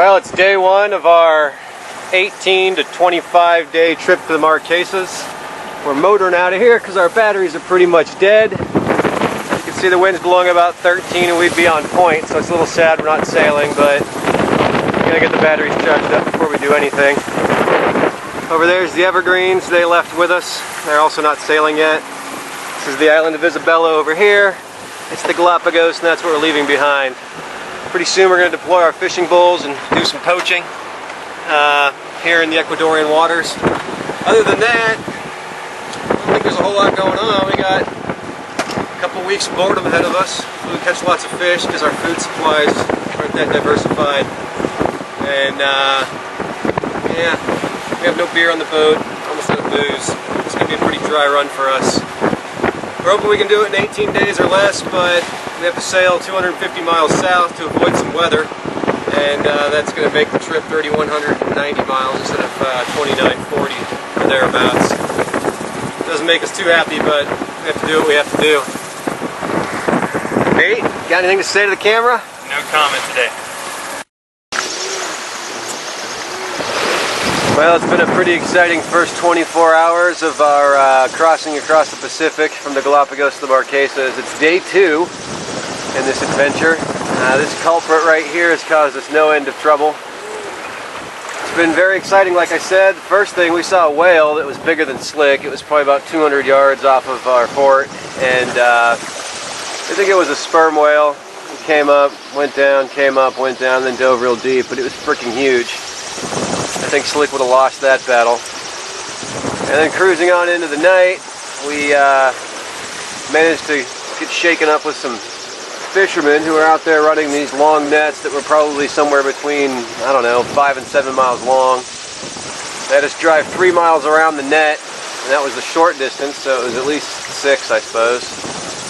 Well, it's day one of our 18 to 25 day trip to the Marquesas. We're motoring out of here because our batteries are pretty much dead. You can see the wind's blowing about 13 and we'd be on point, so it's a little sad we're not sailing, but we're gonna get the batteries charged up before we do anything. Over there's the Evergreens they left with us. They're also not sailing yet. This is the island of Isabella over here. It's the Galapagos, and that's what we're leaving behind. Pretty soon we're going to deploy our fishing bowls and do some poaching here in the Ecuadorian waters. Other than that, I don't think there's a whole lot going on. We got a couple weeks of boredom ahead of us. We'll catch lots of fish because our food supplies aren't that diversified. And yeah, we have no beer on the boat, almost out of booze. It's going to be a pretty dry run for us. We're hoping we can do it in 18 days or less, but we have to sail 250 miles south to avoid some weather, and that's going to make the trip 3,190 miles instead of 2,940 or thereabouts. Doesn't make us too happy, but we have to do what we have to do. Nate, got anything to say to the camera? No comment today. Well, it's been a pretty exciting first 24 hours of our crossing across the Pacific from the Galapagos to the Marquesas. It's day 2 in this adventure. This culprit right here has caused us no end of trouble. It's been very exciting, like I said. First thing, we saw a whale that was bigger than Slick. It was probably about 200 yards off of our fort, and I think it was a sperm whale. It came up, went down, came up, went down, then dove real deep, but it was freaking huge. I think Slick would have lost that battle. And then cruising on into the night, we managed to get shaken up with some fishermen who are out there running these long nets that were probably somewhere between, I don't know, 5 and 7 miles long. They had us drive 3 miles around the net, and that was the short distance, so it was at least 6, I suppose.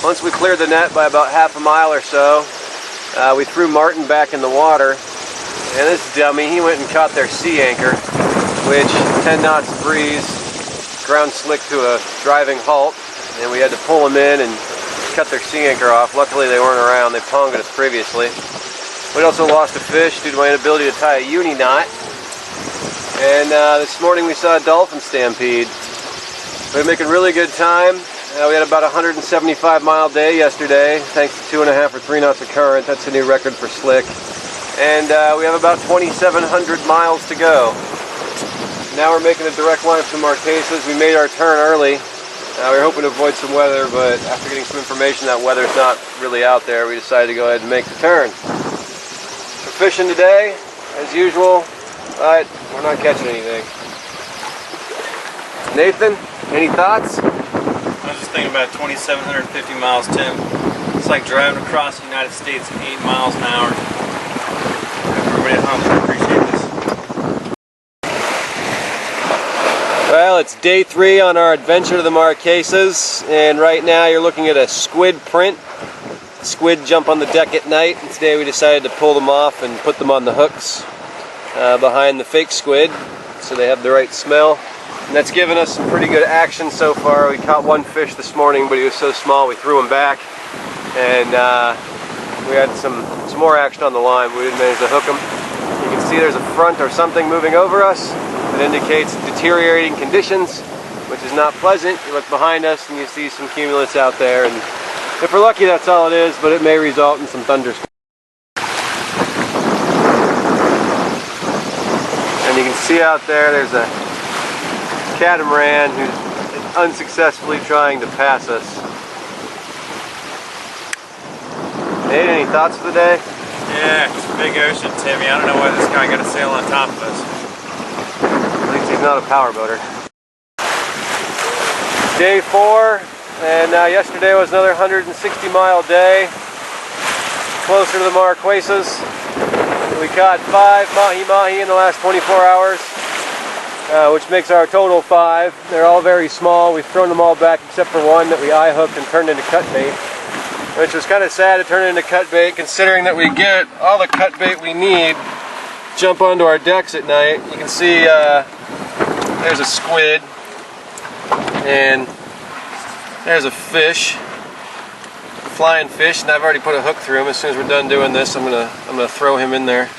Once we cleared the net by about half a mile or so, we threw Martin back in the water. And this dummy, he went and caught their sea anchor, which 10 knots of breeze ground Slick to a driving halt, and we had to pull them in and cut their sea anchor off. Luckily they weren't around, they ponged us previously. We also lost a fish due to my inability to tie a uni knot. And this morning we saw a dolphin stampede. We've been making really good time. We had about a 175 mile day yesterday, thanks to 2.5 or 3 knots of current. That's a new record for Slick. And we have about 2,700 miles to go. Now we're making a direct line from Marquesas. We made our turn early. We were hoping to avoid some weather, but after getting some information that weather's not really out there, we decided to go ahead and make the turn. We're fishing today, as usual, but we're not catching anything. Nathan, any thoughts? I was just thinking about 2,750 miles, Tim. It's like driving across the United States at 8 miles an hour. Everybody at home can appreciate this. Well, it's day 3 on our adventure to the Marquesas, and right now you're looking at a squid print. Squid jump on the deck at night, and today we decided to pull them off and put them on the hooks behind the fake squid so they have the right smell. And that's given us some pretty good action so far. We caught one fish this morning, but he was so small we threw him back, and we had some more action on the line, but we didn't manage to hook them. You can see there's a front or something moving over us. It indicates deteriorating conditions, which is not pleasant. You look behind us and you see some cumulus out there, and if we're lucky that's all it is, but it may result in some thunderstorms. And you can see out there's a catamaran who's unsuccessfully trying to pass us. Nate, any thoughts for the day? Yeah, it's a big ocean, Timmy. I don't know why this guy got to sail on top of us. At least he's not a power boater. Day 4, and yesterday was another 160-mile day. Closer to the Marquesas. We caught 5 mahi-mahi in the last 24 hours, which makes our total 5. They're all very small. We've thrown them all back except for one that we eye hooked and turned into cut bait, which was kind of sad to turn into cut bait considering that we get all the cut bait we need jump onto our decks at night. You can see there's a squid and there's a fish, flying fish, and I've already put a hook through him. As soon as we're done doing this, I'm gonna throw him in there.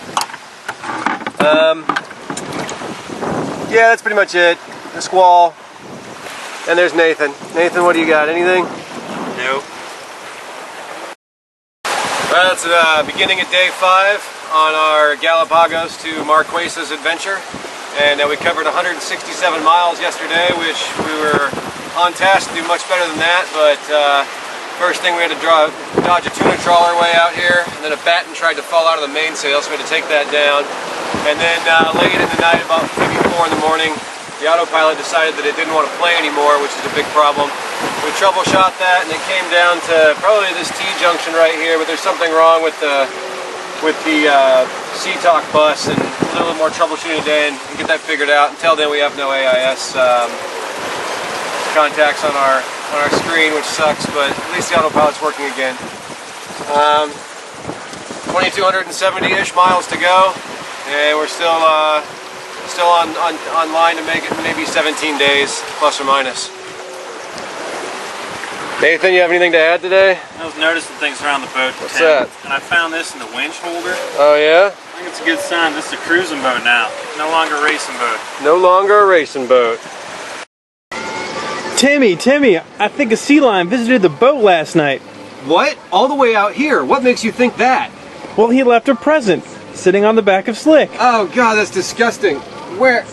Yeah, that's pretty much it. The squall. And there's Nathan. Nathan, what do you got? Anything? Nope. Well, it's the beginning of day 5 on our Galapagos to Marquesas adventure. And we covered 167 miles yesterday, which we were on task to do much better than that. But first thing, we had to dodge a tuna trawler way out here. And then a batten tried to fall out of the mainsail, so we had to take that down. And then late in the night, about maybe 4 in the morning, the autopilot decided that it didn't want to play anymore, which is a big problem. We troubleshot that, and it came down to probably this T-junction right here, but there's something wrong with the C-Talk bus, and we'll do a little more troubleshooting today and get that figured out. Until then, we have no AIS contacts on our screen, which sucks, but at least the autopilot's working again. 2,270-ish miles to go, and we're still online to make it maybe 17 days, plus or minus. Nathan, you have anything to add today? I was noticing things around the boat. What's that? And I found this in the winch holder. Oh yeah? I think it's a good sign. This is a cruising boat now. No longer a racing boat. No longer a racing boat. Timmy, I think a sea lion visited the boat last night. What? All the way out here? What makes you think that? Well, he left a present, sitting on the back of Slick. Oh god, that's disgusting. Where?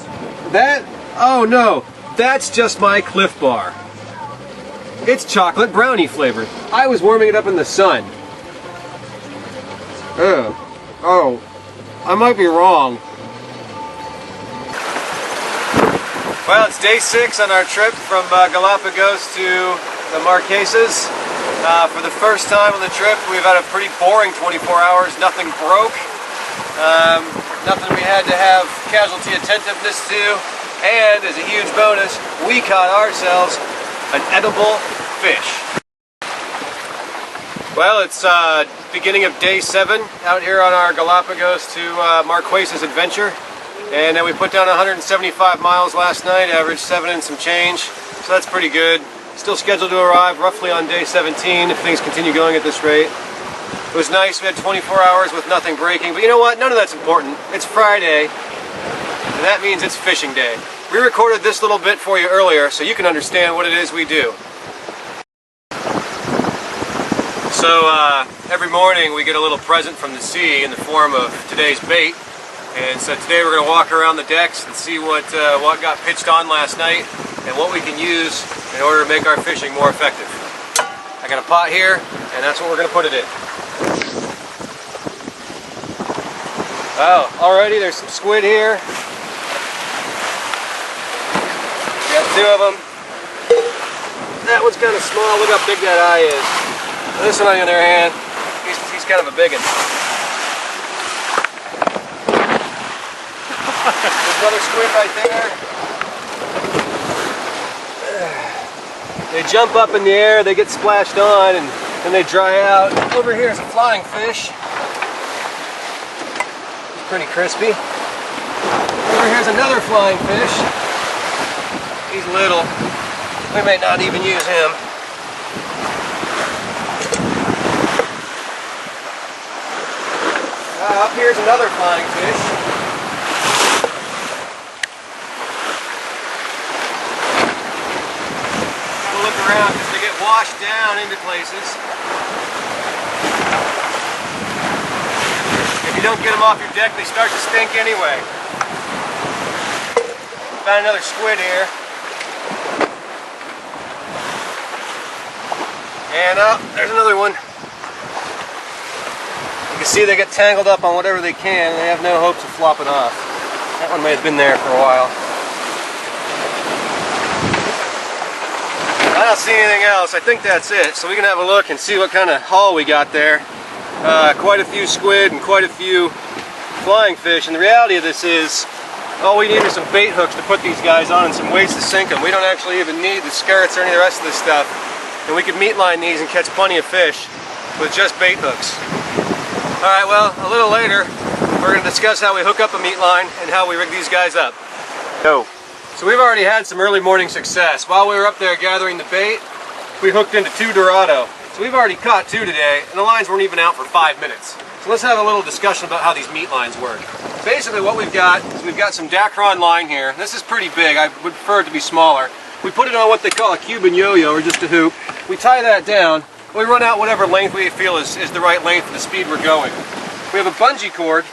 That? Oh no, that's just my Cliff Bar. It's chocolate brownie flavored. I was warming it up in the sun. Oh, I might be wrong. Well, it's day 6 on our trip from Galapagos to the Marquesas. For the first time on the trip, we've had a pretty boring 24 hours. Nothing broke. Nothing we had to have casualty attentiveness to. And as a huge bonus, we caught ourselves an edible fish. Well, it's beginning of day 7 out here on our Galapagos to Marquesas adventure. And then we put down 175 miles last night, average 7 and some change. So that's pretty good. Still scheduled to arrive roughly on day 17 if things continue going at this rate. It was nice, we had 24 hours with nothing breaking, but you know what, none of that's important. It's Friday, and that means it's fishing day. We recorded this little bit for you earlier so you can understand what it is we do. So every morning we get a little present from the sea in the form of today's bait. And so today we're going to walk around the decks and see what got pitched on last night and what we can use in order to make our fishing more effective. I got a pot here, and that's what we're going to put it in. Oh, already there's some squid here. We got 2 of them. That one's kind of small. Look how big that eye is. This one, on the other hand, he's kind of a big one. There's another squid right there. They jump up in the air, they get splashed on, and then they dry out. Over here is a flying fish. He's pretty crispy. Over here's another flying fish. He's little. We may not even use him. Up here's another flying fish. Look around because they get washed down into places. If you don't get them off your deck, they start to stink anyway. Found another squid here. And there's another one. You can see they get tangled up on whatever they can, and they have no hopes of flopping off. That one may have been there for a while. I don't see anything else. I think that's it. So we can have a look and see what kind of haul we got there. Quite a few squid and quite a few flying fish. And the reality of this is, all we need are some bait hooks to put these guys on and some weights to sink them. We don't actually even need the skirts or any of the rest of this stuff. And we could meat line these and catch plenty of fish with just bait hooks. Alright, well, a little later, we're going to discuss how we hook up a meat line and how we rig these guys up. Go. So we've already had some early morning success. While we were up there gathering the bait, we hooked into 2 Dorado. So we've already caught 2 today, and the lines weren't even out for 5 minutes. So let's have a little discussion about how these meat lines work. Basically what we've got is we've got some Dacron line here. This is pretty big. I would prefer it to be smaller. We put it on what they call a Cuban yo-yo, or just a hoop. We tie that down. We run out whatever length we feel is the right length for the speed we're going. We have a bungee cord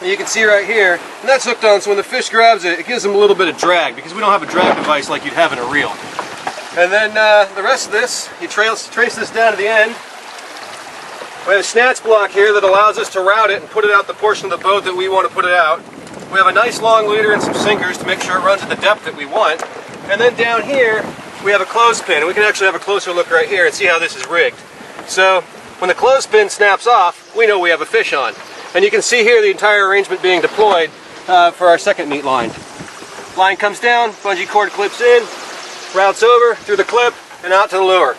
that you can see right here, and that's hooked on, so when the fish grabs it, it gives them a little bit of drag, because we don't have a drag device like you'd have in a reel. And then the rest of this, you trace this down to the end. We have a snatch block here that allows us to route it and put it out the portion of the boat that we want to put it out. We have a nice long leader and some sinkers to make sure it runs at the depth that we want. And then down here, we have a clothespin, and we can actually have a closer look right here and see how this is rigged. So when the clothespin snaps off, we know we have a fish on. And you can see here the entire arrangement being deployed for our second meat line. Line comes down, bungee cord clips in, routes over through the clip and out to the lure.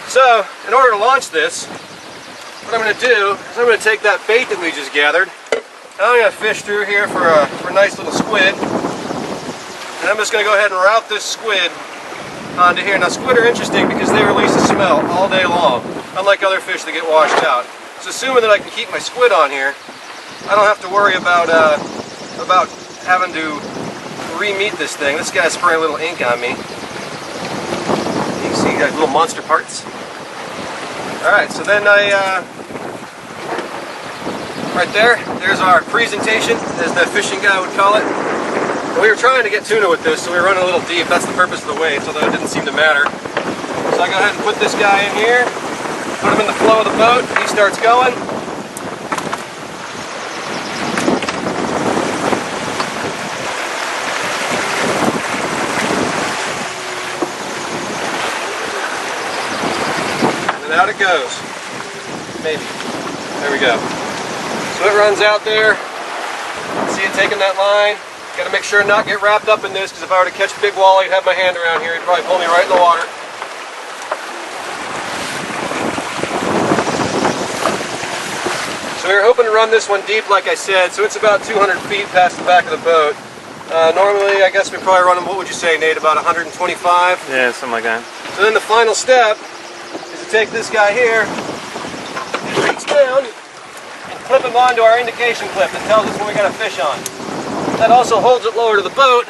So in order to launch this, what I'm going to do is I'm going to take that bait that we just gathered, and I'm going to fish through here for a nice little squid. And I'm just going to go ahead and route this squid onto here. Now squid are interesting because they release a smell all day long, unlike other fish that get washed out. So assuming that I can keep my squid on here, I don't have to worry about having to re-meat this thing. This guy's spraying a little ink on me. You can see like little monster parts. Alright, so then right there's our presentation, as the fishing guy would call it. And we were trying to get tuna with this, so we were running a little deep. That's the purpose of the weights, although it didn't seem to matter. So I go ahead and put this guy in here, put him in the flow of the boat, he starts going. And out it goes. Maybe. There we go. So it runs out there. See it taking that line. Got to make sure not get wrapped up in this, because if I were to catch a big walleye, he'd have my hand around here, he'd probably pull me right in the water. So we were hoping to run this one deep, like I said, so it's about 200 feet past the back of the boat. Normally, I guess we probably run them, what would you say, Nate, about 125? Yeah, something like that. So then the final step is to take this guy here, reach down, and clip him onto our indication clip that tells us when we got a fish on. That also holds it lower to the boat,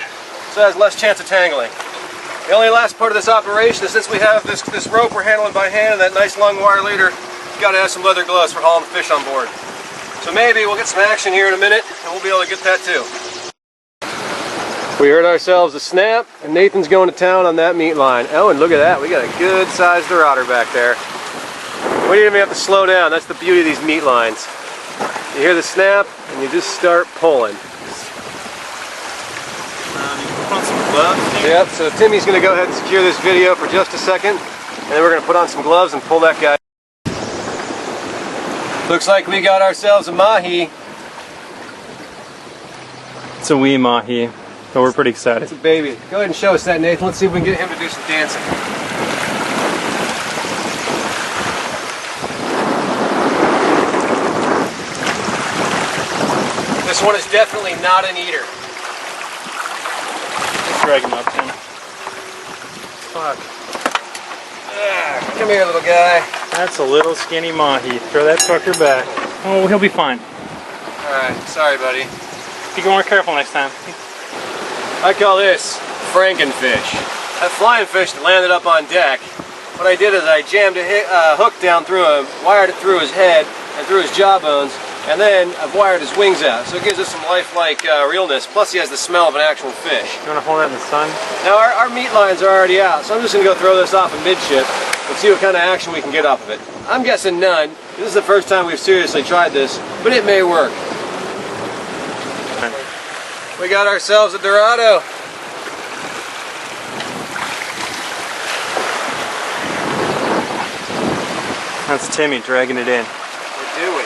so it has less chance of tangling. The only last part of this operation is, since we have this rope we're handling by hand and that nice long wire leader, you've got to have some leather gloves for hauling the fish on board. So maybe we'll get some action here in a minute, and we'll be able to get that too. We heard ourselves a snap, and Nathan's going to town on that meat line. Oh, and look at that, we got a good sized dorado back there. We didn't even have to slow down. That's the beauty of these meat lines. You hear the snap, and you just start pulling. Put on some gloves here. Yep, so Timmy's going to go ahead and secure this video for just a second, and then we're going to put on some gloves and pull that guy. Looks like we got ourselves a mahi. It's a wee mahi, but we're pretty excited. It's a baby. Go ahead and show us that, Nathan. Let's see if we can get him to do some dancing. This one is definitely not an eater. Drag him up, Tim. Fuck. Come here, little guy. That's a little skinny mahi. Throw that fucker back. Oh, he'll be fine. Alright, sorry, buddy. Be more careful next time. I call this frankenfish. That flying fish that landed up on deck, what I did is I jammed a hook down through him, wired it through his head and through his jawbones, and then I've wired his wings out, so it gives us some lifelike realness, plus he has the smell of an actual fish. You want to hold that in the sun? Now our meat lines are already out, so I'm just going to go throw this off in midship and see what kind of action we can get off of it. I'm guessing none. This is the first time we've seriously tried this, but it may work. We got ourselves a dorado. That's Timmy dragging it in. We're doing.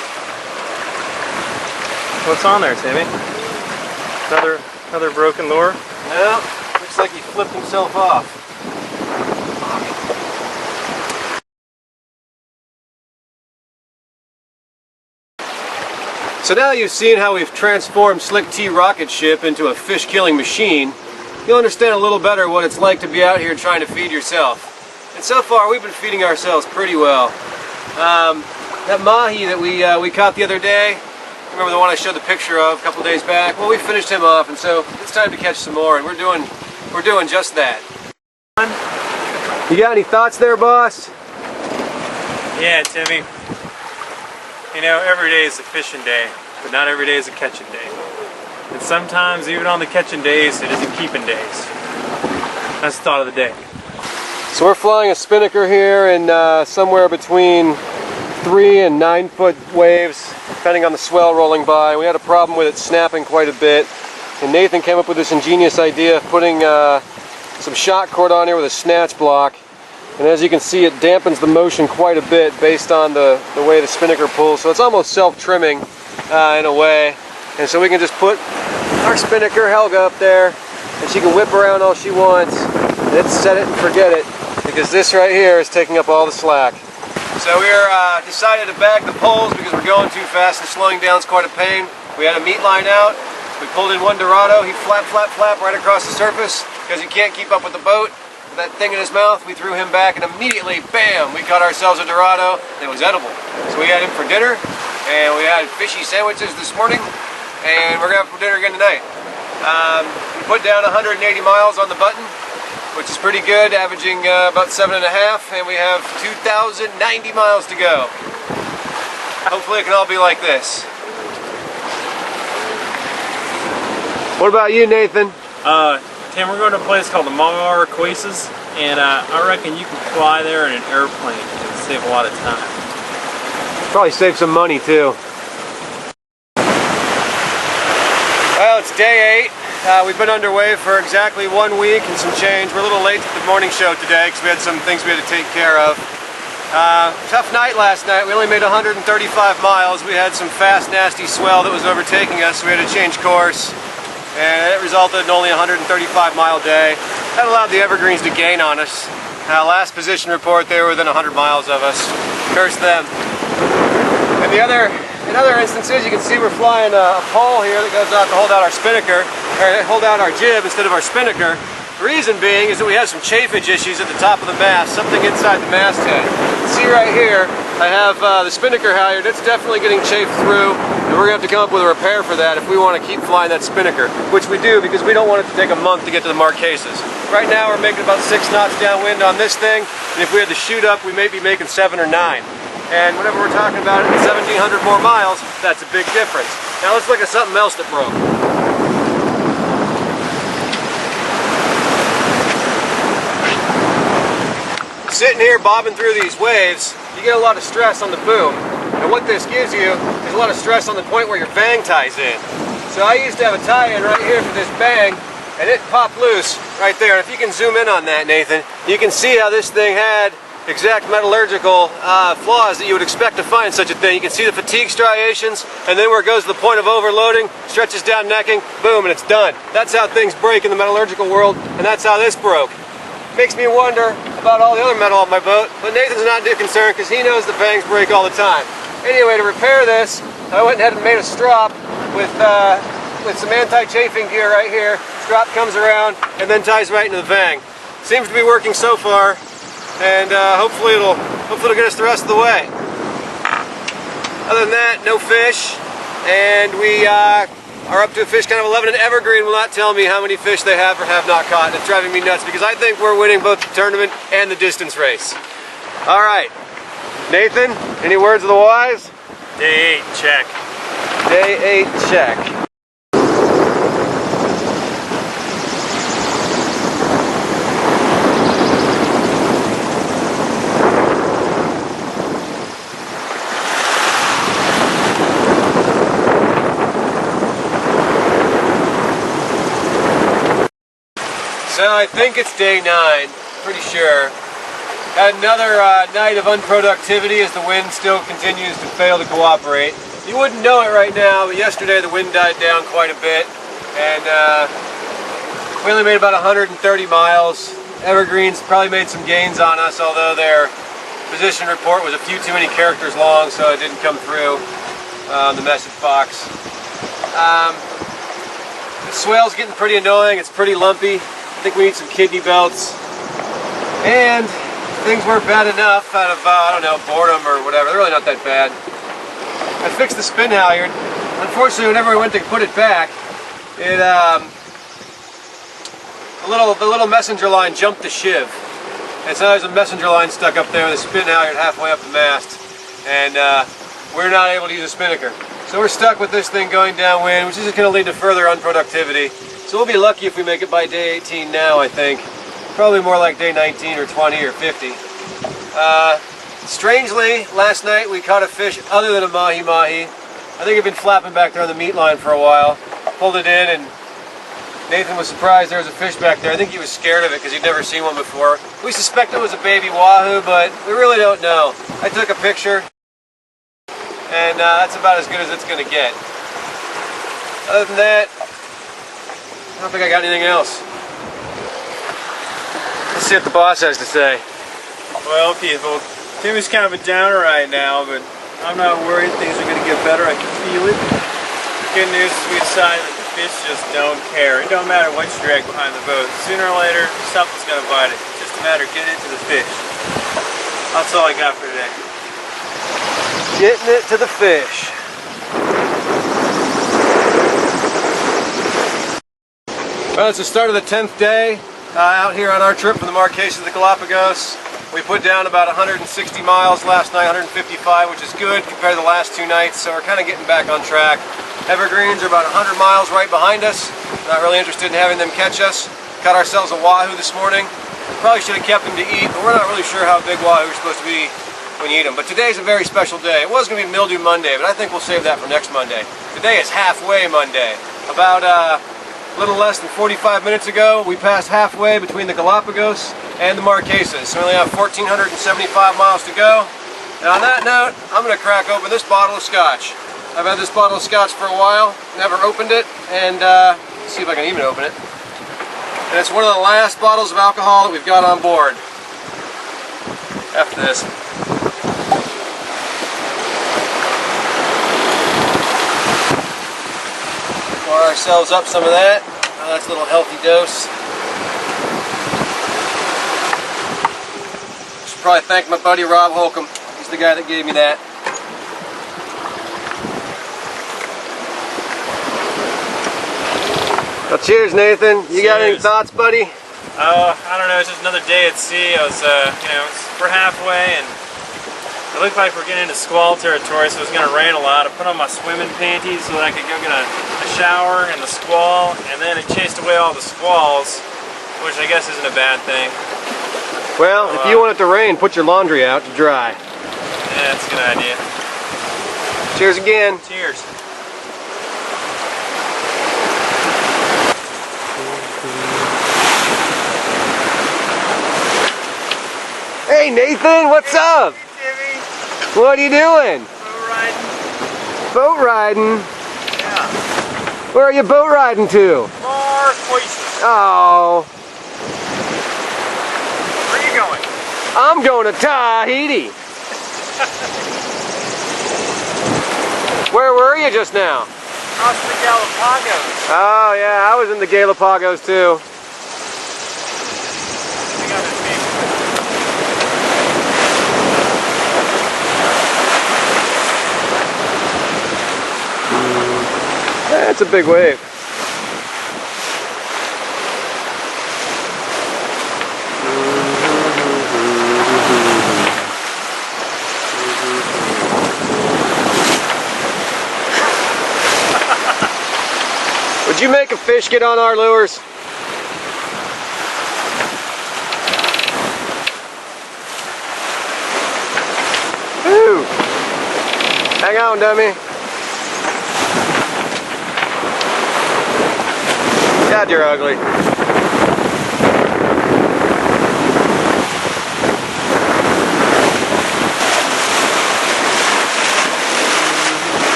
What's on there, Timmy? Another broken lure? No, looks like he flipped himself off. So now you've seen how we've transformed Slick T rocket ship into a fish killing machine, you'll understand a little better what it's like to be out here trying to feed yourself. And so far we've been feeding ourselves pretty well. That mahi that we caught the other day, remember the one I showed the picture of a couple days back? Well, we finished him off, and so it's time to catch some more, and we're doing just that. You got any thoughts there, boss? Yeah, Timmy. You know, every day is a fishing day, but not every day is a catching day. And sometimes, even on the catching days, it isn't keeping days. That's the thought of the day. So we're flying a spinnaker here in somewhere between 3 and 9 foot waves, depending on the swell rolling by. We had a problem with it snapping quite a bit, and Nathan came up with this ingenious idea of putting some shot cord on here with a snatch block. And as you can see, it dampens the motion quite a bit based on the way the spinnaker pulls. So it's almost self-trimming in a way. And so we can just put our spinnaker, Helga, up there, and she can whip around all she wants. And it's set it and forget it, because this right here is taking up all the slack. So we're decided to bag the poles because we're going too fast and slowing down is quite a pain. We had a meat line out. We pulled in one Dorado. He flap, flap, flap right across the surface because he can't keep up with the boat. That thing in his mouth, we threw him back, and immediately, bam, we caught ourselves a Dorado that was edible. So we had him for dinner, and we had fishy sandwiches this morning, and we're gonna have for dinner again tonight. We put down 180 miles on the button, which is pretty good, averaging about 7.5, and we have 2,090 miles to go. Hopefully it can all be like this. What about you, Nathan? Tim, we're going to a place called the Marquesas, and I reckon you can fly there in an airplane and save a lot of time. Probably save some money too. Well, it's day 8. We've been underway for exactly 1 week and some change. We're a little late to the morning show today because we had some things we had to take care of. Tough night last night. We only made 135 miles. We had some fast, nasty swell that was overtaking us, so we had to change course. And it resulted in only a 135-mile day. That allowed the Evergreens to gain on us. Last position report, they were within 100 miles of us. Curse them. And in other instances, you can see we're flying a pole here that goes out to hold out our spinnaker, or hold out our jib instead of our spinnaker. The reason being is that we have some chafage issues at the top of the mast, something inside the masthead. See right here, I have the spinnaker halyard. It's definitely getting chafed through, and we're going to have to come up with a repair for that if we want to keep flying that spinnaker, which we do because we don't want it to take a month to get to the Marquesas. Right now we're making about 6 knots downwind on this thing, and if we had to shoot up, we may be making 7 or 9. And whenever we're talking about it at 1,700 more miles, that's a big difference. Now let's look at something else that broke. Sitting here bobbing through these waves, you get a lot of stress on the boom. And what this gives you is a lot of stress on the point where your bang ties in. So I used to have a tie-in right here for this bang, and it popped loose right there. And if you can zoom in on that, Nathan, you can see how this thing had exact metallurgical flaws that you would expect to find in such a thing. You can see the fatigue striations, and then where it goes to the point of overloading, stretches down necking, boom, and it's done. That's how things break in the metallurgical world, and that's how this broke. Makes me wonder about all the other metal on my boat, but Nathan's not too concerned because he knows the bangs break all the time. Anyway, to repair this, I went ahead and made a strop with some anti-chafing gear right here. Strop comes around and then ties right into the bang. Seems to be working so far, and hopefully it'll get us the rest of the way. Other than that, no fish, and we are up to a fish count of 11, and Evergreen will not tell me how many fish they have or have not caught, and it's driving me nuts because I think we're winning both the tournament and the distance race. All right, Nathan, any words of the wise? Day 8, check. Day 8, check. So I think it's day 9, pretty sure. Had another night of unproductivity as the wind still continues to fail to cooperate. You wouldn't know it right now, but yesterday the wind died down quite a bit, and we only made about 130 miles. Evergreens probably made some gains on us, although their position report was a few too many characters long, so it didn't come through on the message box. The swell's getting pretty annoying, it's pretty lumpy. I think we need some kidney belts. And things weren't bad enough out of, I don't know, boredom or whatever. They're really not that bad. I fixed the spin halyard. Unfortunately, whenever we went to put it back, it, the little messenger line jumped the shiv. And so there's a messenger line stuck up there with a spin halyard halfway up the mast. And we're not able to use a spinnaker. So we're stuck with this thing going downwind, which is just going to lead to further unproductivity. So we'll be lucky if we make it by day 18 now, I think. Probably more like day 19 or 20 or 50. Strangely, last night we caught a fish other than a mahi-mahi. I think it'd been flapping back there on the meat line for a while. Pulled it in and Nathan was surprised there was a fish back there. I think he was scared of it because he'd never seen one before. We suspect it was a baby wahoo, but we really don't know. I took a picture and that's about as good as it's going to get. Other than that, I don't think I got anything else. Let's see what the boss has to say. Well, people, Timmy's kind of a downer right now, but I'm not worried. Things are going to get better. I can feel it. Good news is we decided that the fish just don't care. It don't matter what you drag behind the boat. Sooner or later, something's going to bite it. It's just a matter of getting it to the fish. That's all I got for today. Getting it to the fish. Well, it's the start of the 10th day out here on our trip from the Marquesas to the Galapagos. We put down about 160 miles last night, 155, which is good compared to the last 2 nights, so we're kind of getting back on track. Evergreens are about 100 miles right behind us. Not really interested in having them catch us. Caught ourselves a wahoo this morning. Probably should have kept them to eat, but we're not really sure how big wahoo are supposed to be when you eat them. But today's a very special day. It was going to be Mildew Monday, but I think we'll save that for next Monday. Today is Halfway Monday. About a little less than 45 minutes ago, we passed halfway between the Galapagos and the Marquesas. So we only have 1,475 miles to go. And on that note, I'm going to crack open this bottle of scotch. I've had this bottle of scotch for a while, never opened it, and see if I can even open it. And it's one of the last bottles of alcohol that we've got on board. After this. Pour ourselves up some of that. That's a little healthy dose. Should probably thank my buddy Rob Holcomb. He's the guy that gave me that. Well, cheers, Nathan. You got any thoughts, buddy? I don't know. It's just another day at sea. We're halfway, and it looked like we're getting into squall territory, so it was going to rain a lot. I put on my swimming panties so that I could go get a shower in the squall, and then it chased away all the squalls, which I guess isn't a bad thing. Well, if you want it to rain, put your laundry out to dry. Yeah, that's a good idea. Cheers again. Cheers. Hey Nathan, what's up? Hey, Timmy. What are you doing? Boat riding. Boat riding? Yeah. Where are you boat riding to? Marquesas. Oh. Where are you going? I'm going to Tahiti. Where were you just now? Across the Galapagos. Oh yeah, I was in the Galapagos too. That's a big wave. Would you make a fish get on our lures? Ooh. Hang on, dummy. God, you're ugly.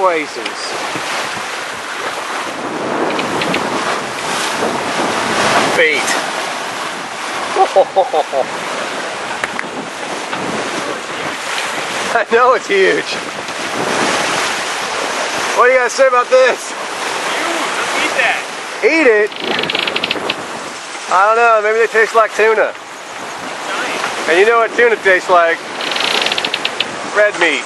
Marquesas. Bait. I know it's huge. What do you guys say about this? Let's eat that. Eat it? I don't know, maybe they taste like tuna. Nice. And you know what tuna tastes like? Red meat.